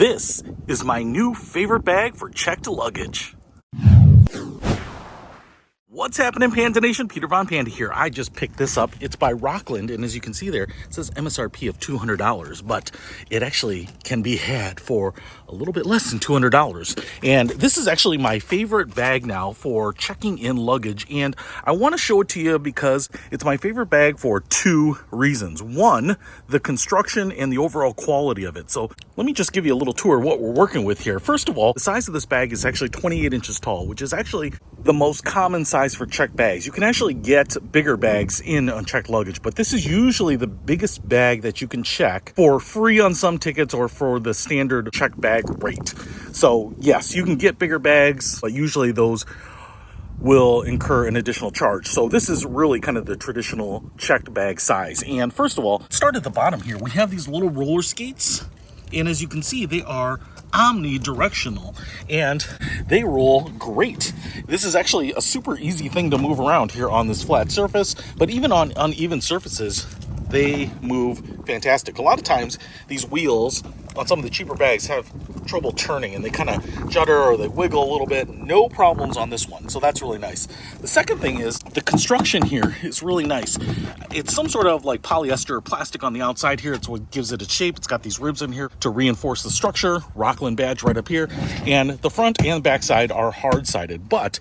This is my new favorite bag for checked luggage. What's happening, Panda Nation? Peter Von Panda here. I just picked this up. It's by Rockland, and as you can see there, it says MSRP of $200, but it actually can be had for a little bit less than $200. And this is actually my favorite bag now for checking in luggage, and I want to show it to you because it's my favorite bag for two reasons. One, the construction and the overall quality of it. So let me just give you a little tour of what we're working with here. First of all, the size of this bag is actually 28 inches tall, which is actually the most common size for checked bags. You can actually get bigger bags in unchecked luggage, but this is usually the biggest bag that you can check for free on some tickets or for the standard checked bag rate. So yes, you can get bigger bags, but usually those will incur an additional charge. So this is really kind of the traditional checked bag size. And first of all, start at the bottom here. We have these little roller skates, and as you can see, they are omnidirectional and they roll great. This is actually a super easy thing to move around here on this flat surface, but even on uneven surfaces, they move fantastic. A lot of times these wheels on some of the cheaper bags have trouble turning and they kind of judder or they wiggle a little bit. No problems on this one, so that's really nice. The second thing is the construction here is really nice. It's some sort of like polyester or plastic on the outside here. It's what gives it its shape. It's got these ribs in here to reinforce the structure. Rockland badge right up here, and the front and back side are hard-sided, but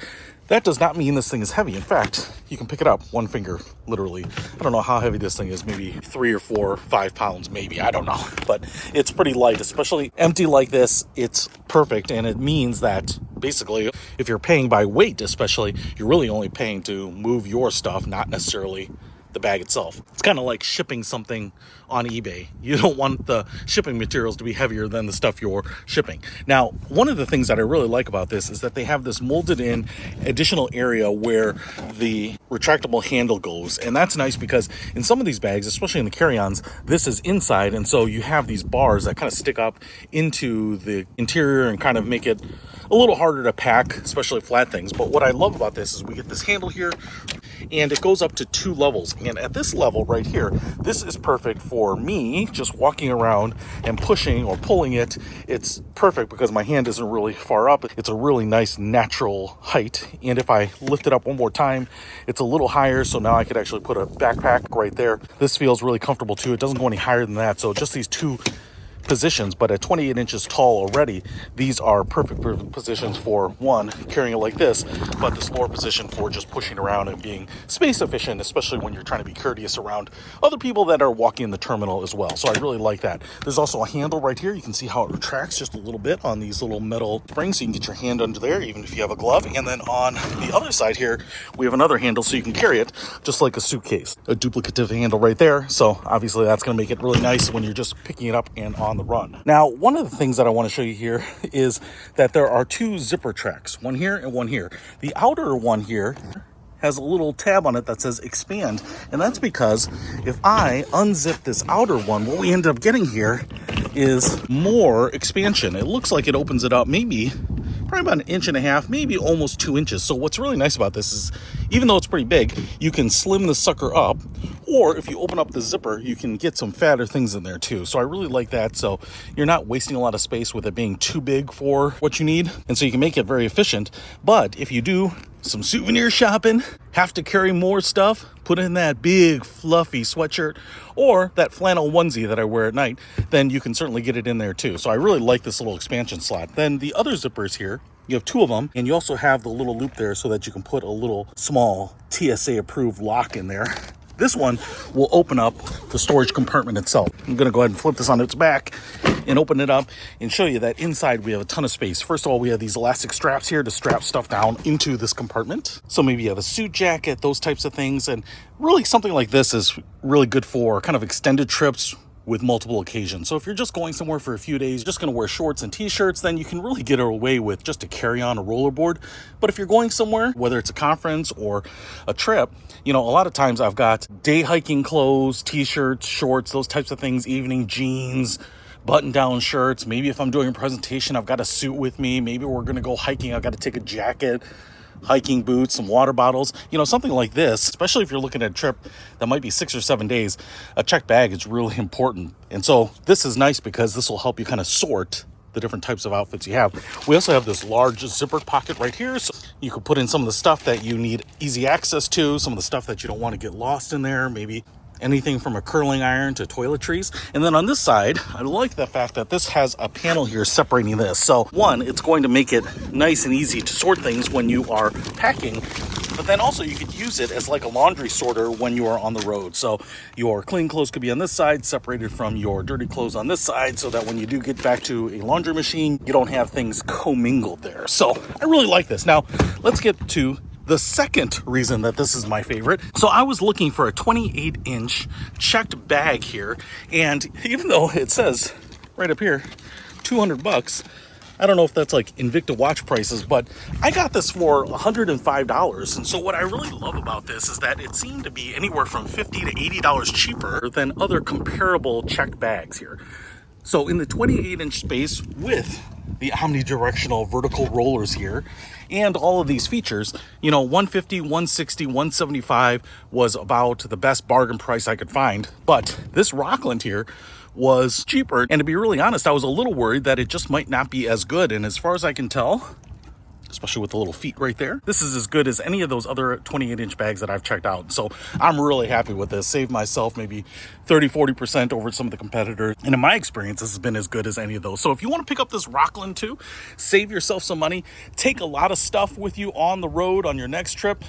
that does not mean this thing is heavy. In fact, you can pick it up one finger, literally. I don't know how heavy this thing is, maybe 3 or 4 or 5 pounds, maybe, I don't know. But it's pretty light, especially empty like this. It's perfect, and it means that basically, if you're paying by weight especially, you're really only paying to move your stuff, not necessarily the bag itself. It's kind of like shipping something on eBay. You don't want the shipping materials to be heavier than the stuff you're shipping. Now, one of the things that I really like about this is that they have this molded in additional area where the retractable handle goes. And that's nice because in some of these bags, especially in the carry-ons, this is inside. And so you have these bars that kind of stick up into the interior and kind of make it a little harder to pack, especially flat things. But what I love about this is we get this handle here, and it goes up to 2 levels. And at this level right here, this is perfect for me just walking around and pushing or pulling it. It's perfect because my hand isn't really far up. It's a really nice natural height. And if I lift it up one more time, it's a little higher. So now I could actually put a backpack right there. This feels really comfortable too. It doesn't go any higher than that. So just these two positions, but at 28 inches tall already, these are perfect positions for one, carrying it like this, but this lower position for just pushing around and being space efficient, especially when you're trying to be courteous around other people that are walking in the terminal as well. So I really like that. There's also a handle right here. You can see how it retracts just a little bit on these little metal springs, so you can get your hand under there even if you have a glove. And then on the other side here, we have another handle so you can carry it just like a suitcase. A duplicative handle right there. So obviously that's going to make it really nice when you're just picking it up and on the run. Now, one of the things that I want to show you here is that there are 2 zipper tracks, one here and one here. The outer one here has a little tab on it that says expand, and that's because if I unzip this outer one, what we end up getting here is more expansion. It looks like it opens it up maybe probably about 1.5 inches, maybe almost 2 inches. So what's really nice about this is, even though it's pretty big, you can slim the sucker up, or if you open up the zipper, you can get some fatter things in there too. So I really like that. So you're not wasting a lot of space with it being too big for what you need. And so you can make it very efficient. But if you do some souvenir shopping, have to carry more stuff, put in that big fluffy sweatshirt or that flannel onesie that I wear at night, then you can certainly get it in there too. So I really like this little expansion slot. Then the other zippers here, you have 2 of them, and you also have the little loop there so that you can put a little small TSA approved lock in there. This one will open up the storage compartment itself. I'm going to go ahead and flip this on its back and open it up and show you that inside we have a ton of space. First of all, we have these elastic straps here to strap stuff down into this compartment. So maybe you have a suit jacket, those types of things. And really something like this is really good for kind of extended trips with multiple occasions. So if you're just going somewhere for a few days, just going to wear shorts and t-shirts, then you can really get away with just a carry-on a rollerboard. But if you're going somewhere, whether it's a conference or a trip, you know, a lot of times I've got day hiking clothes, t-shirts, shorts, those types of things, evening jeans, button-down shirts. Maybe if I'm doing a presentation, I've got a suit with me. Maybe we're going to go hiking, I've got to take a jacket, hiking boots, some water bottles, you know, something like this. Especially if you're looking at a trip that might be 6 or 7 days, a checked bag is really important. And so this is nice because this will help you kind of sort the different types of outfits you have. We also have this large zippered pocket right here, so you can put in some of the stuff that you need easy access to, some of the stuff that you don't want to get lost in there, maybe anything from a curling iron to toiletries. And then on this side, I like the fact that this has a panel here separating this. So one, it's going to make it nice and easy to sort things when you are packing, but then also you could use it as like a laundry sorter when you are on the road. So your clean clothes could be on this side, separated from your dirty clothes on this side, so that when you do get back to a laundry machine, you don't have things commingled there. So I really like this. Now, let's get to the second reason that this is my favorite. So I was looking for a 28-inch checked bag here, and even though it says right up here, $200, I don't know if that's like Invicta watch prices, but I got this for $105. And so what I really love about this is that it seemed to be anywhere from $50 to $80 cheaper than other comparable checked bags here. So in the 28-inch space with the omnidirectional vertical rollers here and all of these features, you know, $150, $160, $175 was about the best bargain price I could find. But this Rockland here was cheaper. And to be really honest, I was a little worried that it just might not be as good. And as far as I can tell, especially with the little feet right there, this is as good as any of those other 28-inch bags that I've checked out. So I'm really happy with this. Saved myself maybe 30-40% over some of the competitors. And in my experience, this has been as good as any of those. So if you want to pick up this Rockland too, save yourself some money, take a lot of stuff with you on the road on your next trip,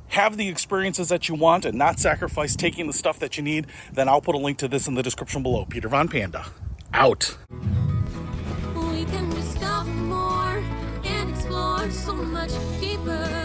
have the experiences that you want and not sacrifice taking the stuff that you need, then I'll put a link to this in the description below. Peter Von Panda, out. We can discover more and explore so much deeper.